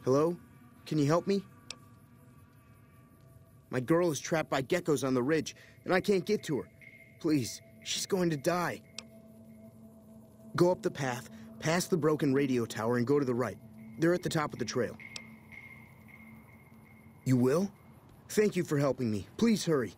Hello? Can you help me? My girl is trapped by geckos on the ridge, and I can't get to her. Please, she's going to die. Go up the path, past the broken radio tower, and go to the right. They're at the top of the trail. You will? Thank you for helping me. Please hurry.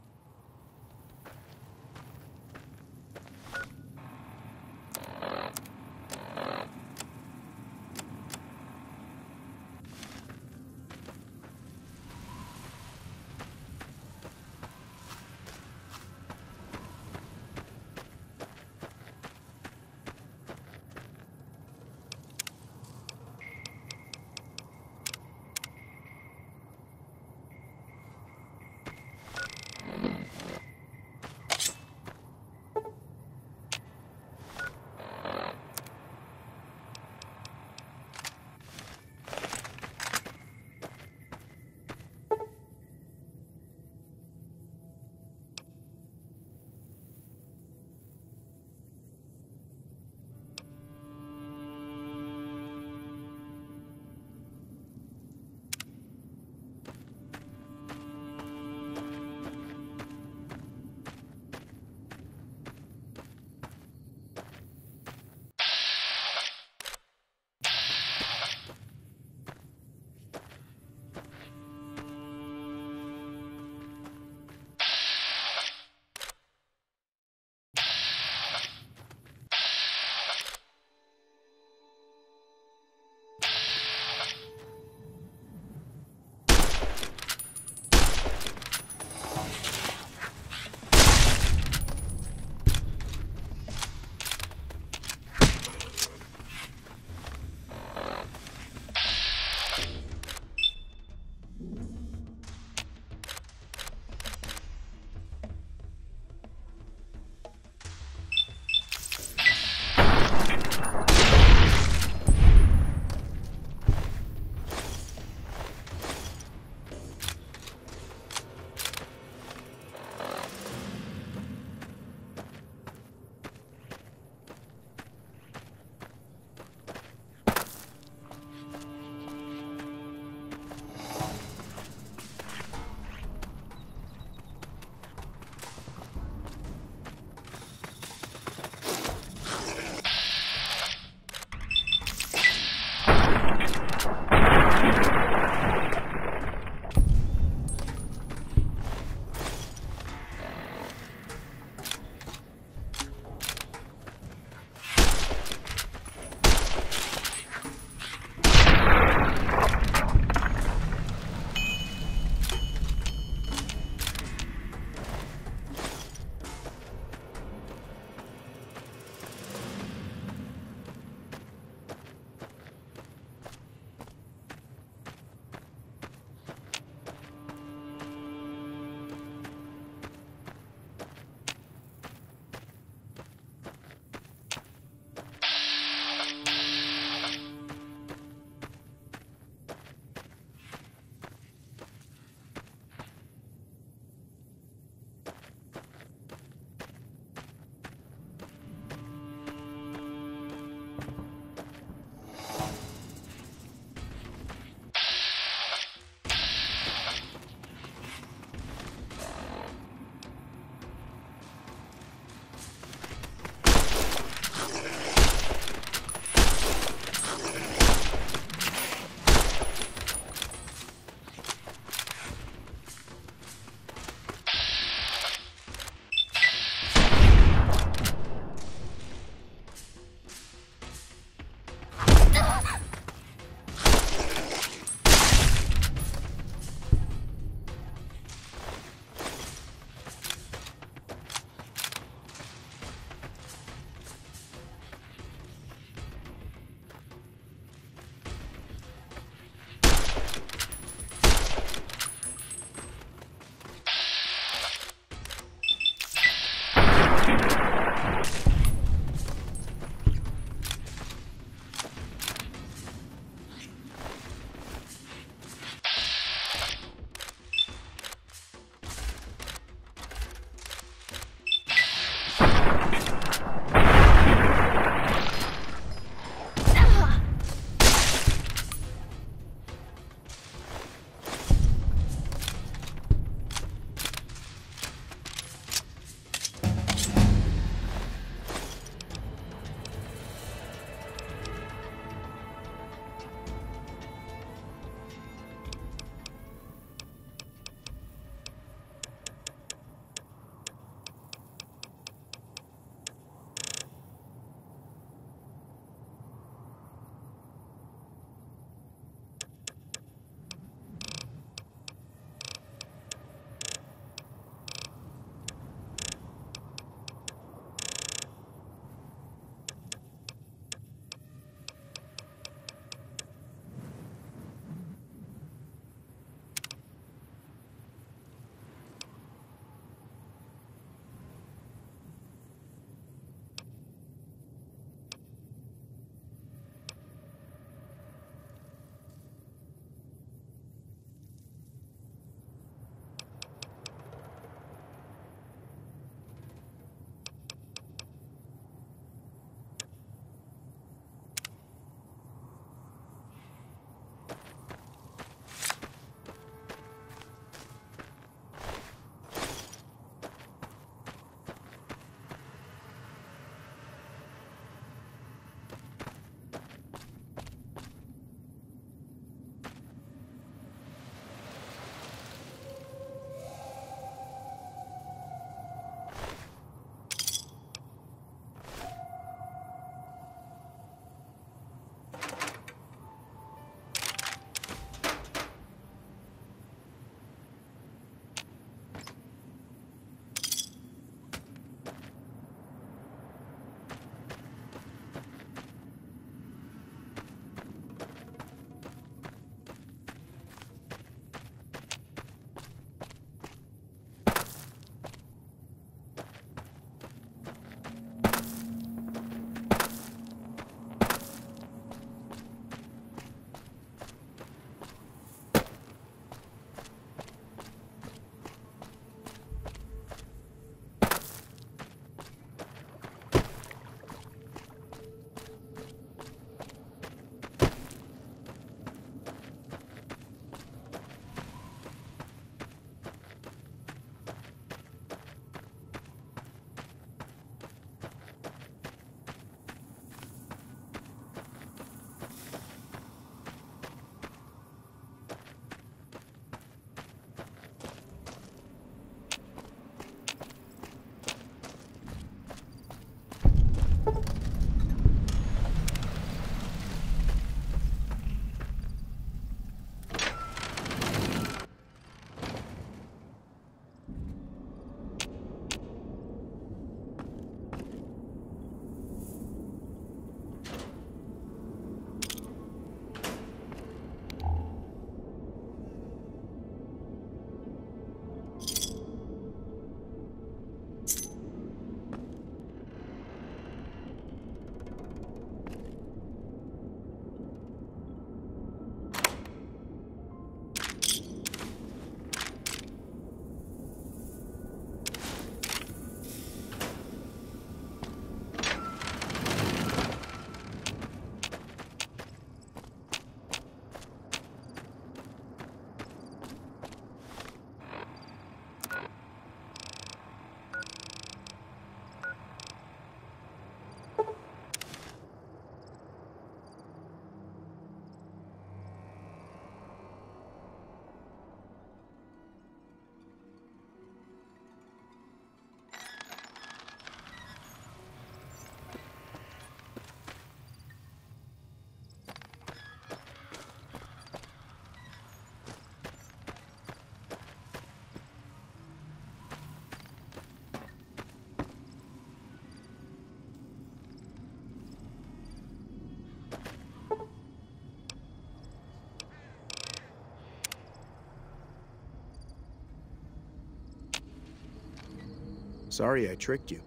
Sorry I tricked you.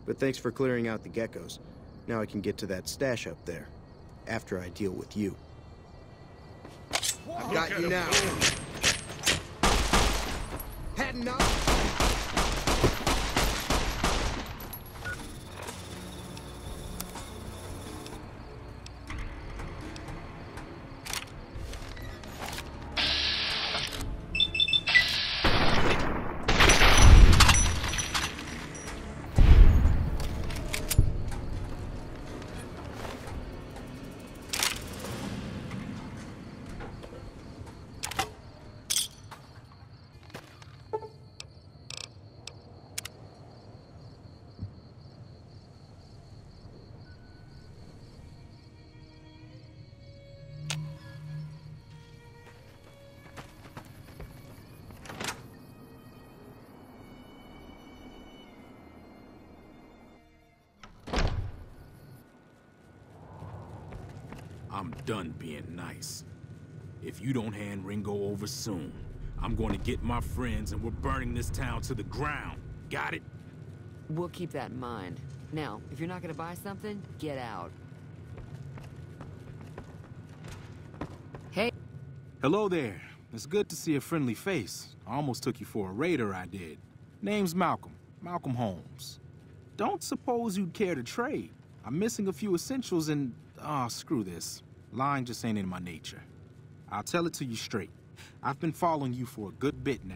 But thanks for clearing out the geckos. Now I can get to that stash up there. After I deal with you. I've got you now. Had enough? I'm done being nice. If you don't hand Ringo over soon, I'm going to get my friends and we're burning this town to the ground. Got it? We'll keep that in mind. Now, if you're not gonna buy something, get out. Hey. Hello there. It's good to see a friendly face. I almost took you for a raider, I did. Name's Malcolm. Malcolm Holmes. Don't suppose you'd care to trade. I'm missing a few essentials and... screw this. Lying just ain't in my nature. I'll tell it to you straight. I've been following you for a good bit now.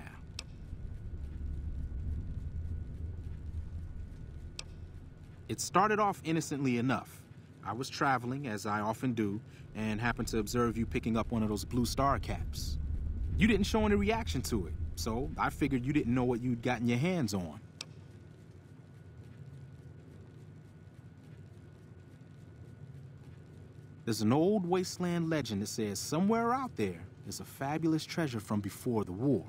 It started off innocently enough. I was traveling, as I often do, and happened to observe you picking up one of those blue star caps. You didn't show any reaction to it, so I figured you didn't know what you'd gotten your hands on. There's an old wasteland legend that says somewhere out there is a fabulous treasure from before the war.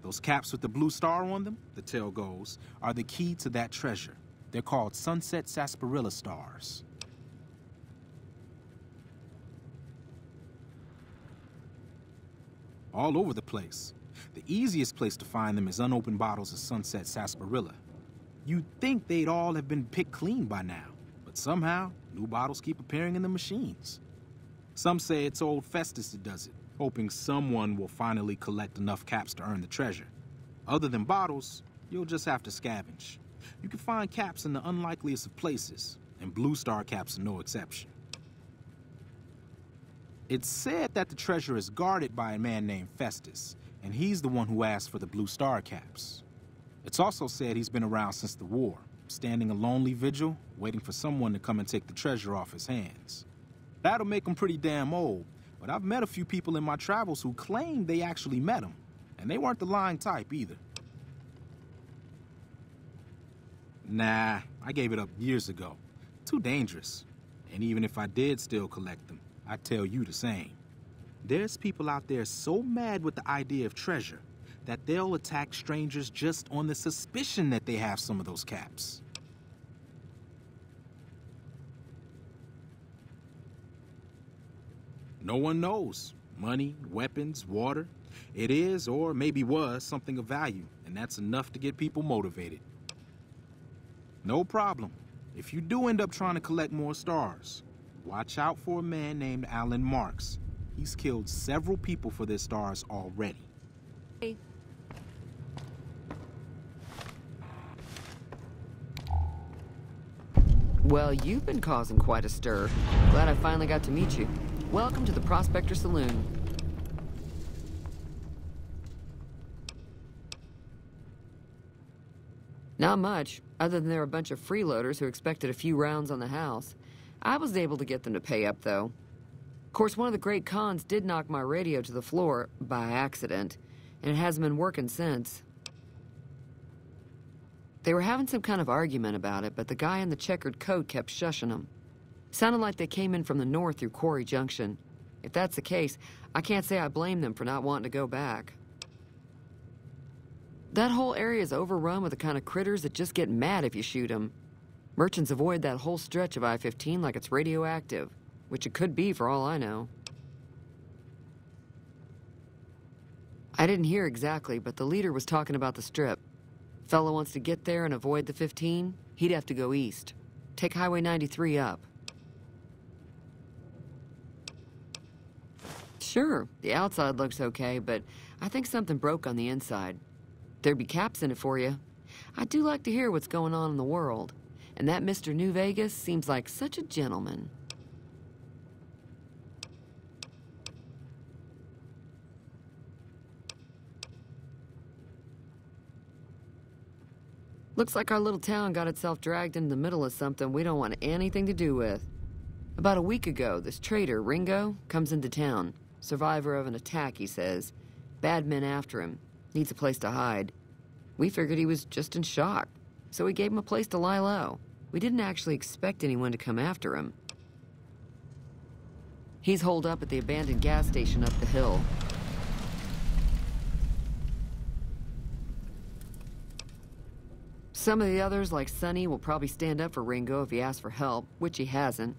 Those caps with the blue star on them, the tale goes, are the key to that treasure. They're called sunset sarsaparilla stars. All over the place. The easiest place to find them is unopened bottles of sunset sarsaparilla. You'd think they'd all have been picked clean by now, but somehow, new bottles keep appearing in the machines. Some say it's old Festus that does it, hoping someone will finally collect enough caps to earn the treasure. Other than bottles, you'll just have to scavenge. You can find caps in the unlikeliest of places, and blue star caps are no exception. It's said that the treasure is guarded by a man named Festus, and he's the one who asked for the blue star caps. It's also said he's been around since the war, standing a lonely vigil, waiting for someone to come and take the treasure off his hands. That'll make him pretty damn old, but I've met a few people in my travels who claim they actually met him, and they weren't the lying type either. Nah, I gave it up years ago. Too dangerous. And even if I did still collect them, I'd tell you the same. There's people out there so mad with the idea of treasure that they'll attack strangers just on the suspicion that they have some of those caps. No one knows. Money, weapons, water. It is, or maybe was, something of value, and that's enough to get people motivated. No problem. If you do end up trying to collect more stars, watch out for a man named Alan Marks. He's killed several people for their stars already. Hey. Well, you've been causing quite a stir. Glad I finally got to meet you. Welcome to the Prospector Saloon. Not much, other than there were a bunch of freeloaders who expected a few rounds on the house. I was able to get them to pay up, though. Of course, one of the great cons did knock my radio to the floor by accident, and it hasn't been working since. They were having some kind of argument about it, but the guy in the checkered coat kept shushing them. Sounded like they came in from the north through Quarry Junction. If that's the case, I can't say I blame them for not wanting to go back. That whole area is overrun with the kind of critters that just get mad if you shoot them. Merchants avoid that whole stretch of I-15 like it's radioactive, which it could be for all I know. I didn't hear exactly, but the leader was talking about the strip. Fella wants to get there and avoid the 15, he'd have to go east. Take Highway 93 up. Sure, the outside looks okay, but I think something broke on the inside. There'd be caps in it for you. I do like to hear what's going on in the world, and that Mr. New Vegas seems like such a gentleman. Looks like our little town got itself dragged into the middle of something we don't want anything to do with. About a week ago, this trader, Ringo, comes into town. Survivor of an attack, he says. Bad men after him. Needs a place to hide. We figured he was just in shock, so we gave him a place to lie low. We didn't actually expect anyone to come after him. He's holed up at the abandoned gas station up the hill. Some of the others, like Sonny, will probably stand up for Ringo if he asks for help, which he hasn't.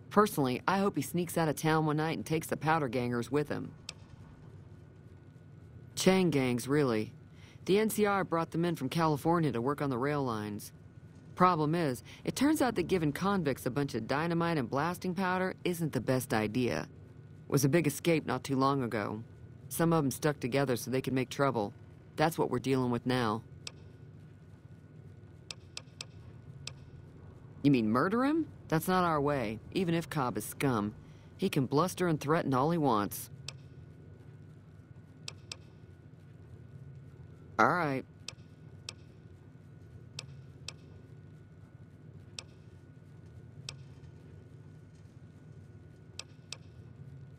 Personally, I hope he sneaks out of town one night and takes the powder gangers with him. Chain gangs, really. The NCR brought them in from California to work on the rail lines. Problem is, it turns out that giving convicts a bunch of dynamite and blasting powder isn't the best idea. It was a big escape not too long ago. Some of them stuck together so they could make trouble. That's what we're dealing with now. You mean murder him? That's not our way, even if Cobb is scum. He can bluster and threaten all he wants. All right.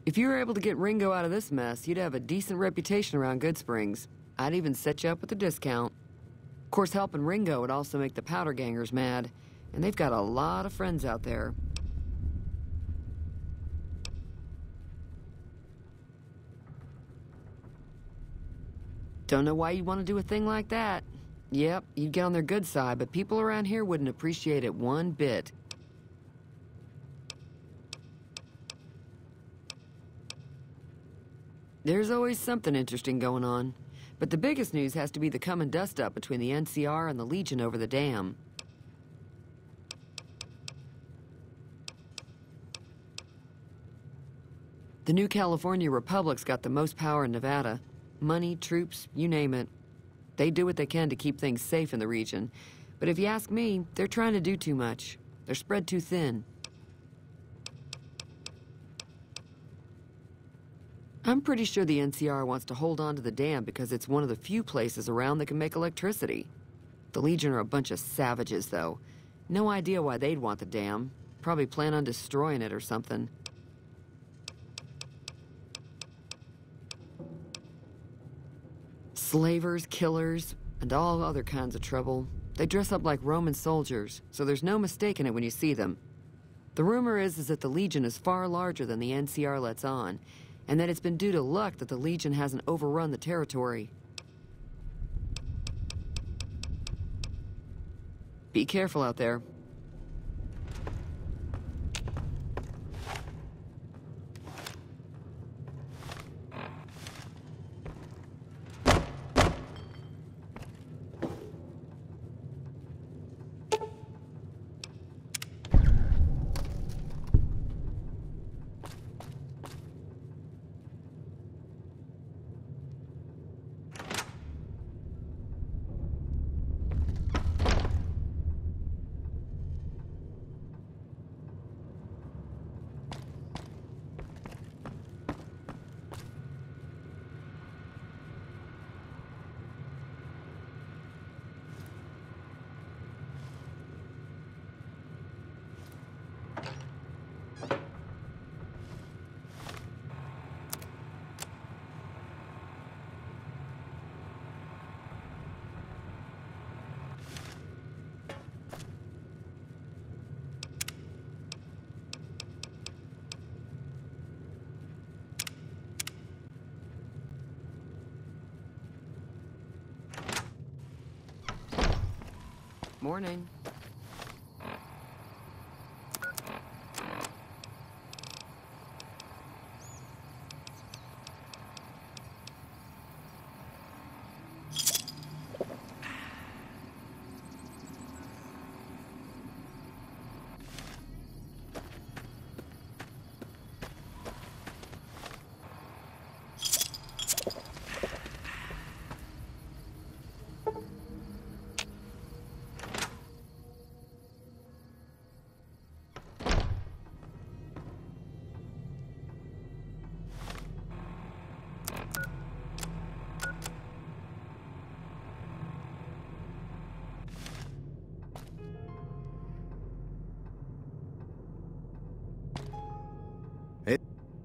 If you were able to get Ringo out of this mess, you'd have a decent reputation around Good Springs. I'd even set you up with a discount. Of course, helping Ringo would also make the powder gangers mad. And they've got a lot of friends out there. Don't know why you'd want to do a thing like that. Yep, you'd get on their good side, but people around here wouldn't appreciate it one bit. There's always something interesting going on. But the biggest news has to be the come and dust up between the NCR and the Legion over the dam. The new California Republic's got the most power in Nevada. Money, troops, you name it. They do what they can to keep things safe in the region. But if you ask me, they're trying to do too much. They're spread too thin. I'm pretty sure the NCR wants to hold on to the dam because it's one of the few places around that can make electricity. The Legion are a bunch of savages, though. No idea why they'd want the dam. Probably plan on destroying it or something. Slavers, killers, and all other kinds of trouble. They dress up like Roman soldiers, so there's no mistaking it when you see them. The rumor is that the Legion is far larger than the NCR lets on, and that it's been due to luck that the Legion hasn't overrun the territory. Be careful out there. Morning.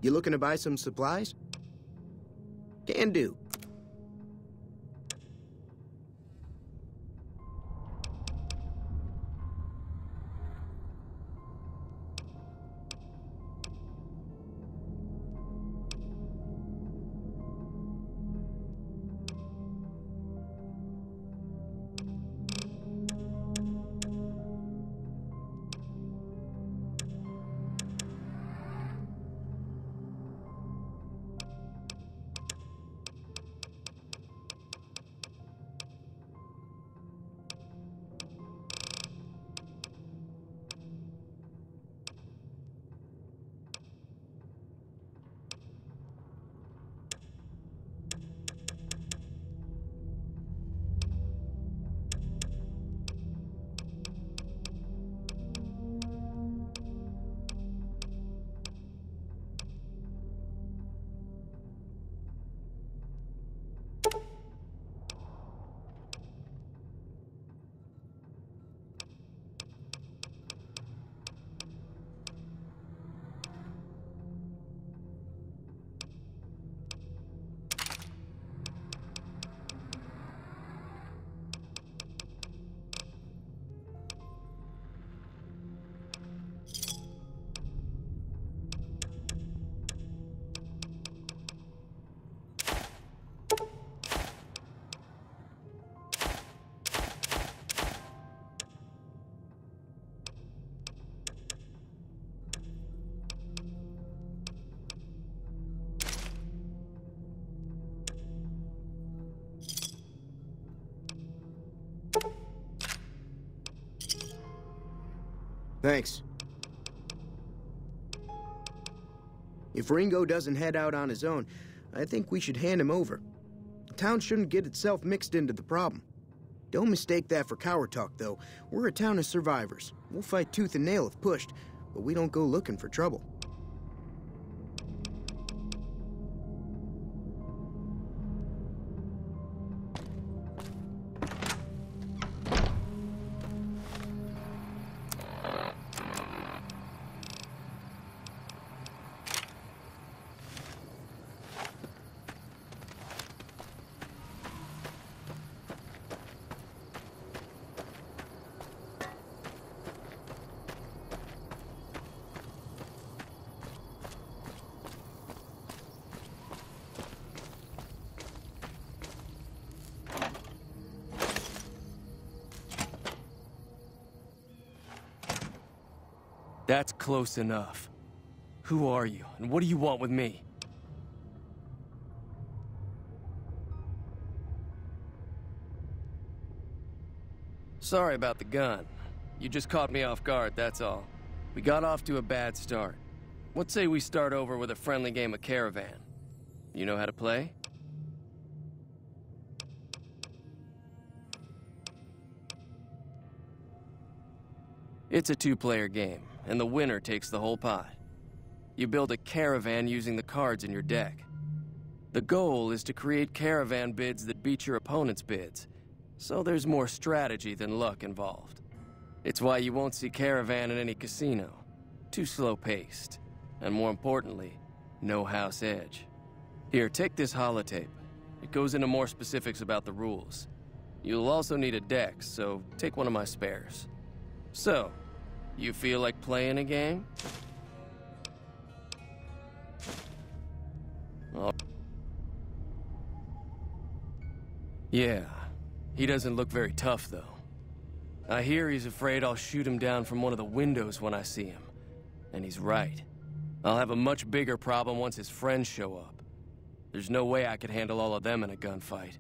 You looking to buy some supplies? Can do. Thanks. If Ringo doesn't head out on his own, I think we should hand him over. The town shouldn't get itself mixed into the problem. Don't mistake that for coward talk, though. We're a town of survivors. We'll fight tooth and nail if pushed, but we don't go looking for trouble. That's close enough. Who are you, and what do you want with me? Sorry about the gun. You just caught me off guard, that's all. We got off to a bad start. What say we start over with a friendly game of Caravan? You know how to play? It's a two-player game, and the winner takes the whole pot. You build a caravan using the cards in your deck. The goal is to create caravan bids that beat your opponent's bids, so there's more strategy than luck involved. It's why you won't see caravan in any casino. Too slow-paced, and more importantly, no house edge. Here, take this holotape. It goes into more specifics about the rules. You'll also need a deck, so take one of my spares. So, you feel like playing a game? Oh. Yeah, he doesn't look very tough, though. I hear he's afraid I'll shoot him down from one of the windows when I see him. And he's right. I'll have a much bigger problem once his friends show up. There's no way I could handle all of them in a gunfight.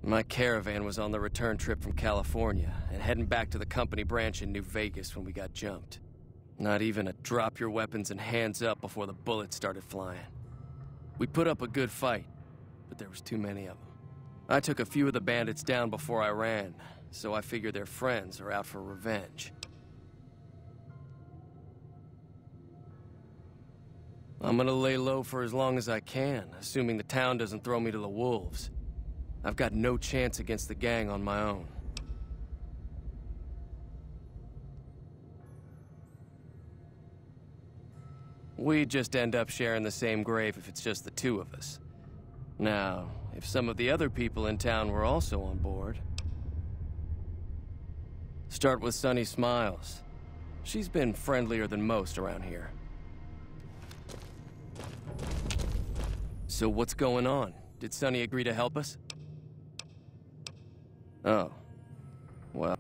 My caravan was on the return trip from California and heading back to the company branch in New Vegas when we got jumped. Not even a drop your weapons and hands up before the bullets started flying. We put up a good fight, but there was too many of them. I took a few of the bandits down before I ran, so I figure their friends are out for revenge. I'm gonna lay low for as long as I can, assuming the town doesn't throw me to the wolves. I've got no chance against the gang on my own. We'd just end up sharing the same grave if it's just the two of us. Now, if some of the other people in town were also on board... Start with Sunny Smiles. She's been friendlier than most around here. So what's going on? Did Sunny agree to help us? Oh. Well...